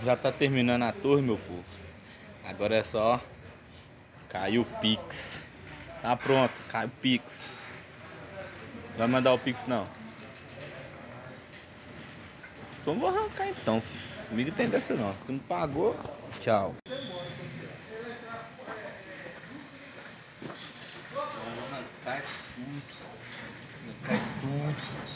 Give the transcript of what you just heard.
Já tá terminando a tour, meu povo. Agora é só cair o Pix. Tá pronto, cai o Pix. Vai mandar o Pix não? Então vou arrancar então, filho. Comigo tem dessa não. Se não pagou, tchau. Cai tudo. Cai tudo.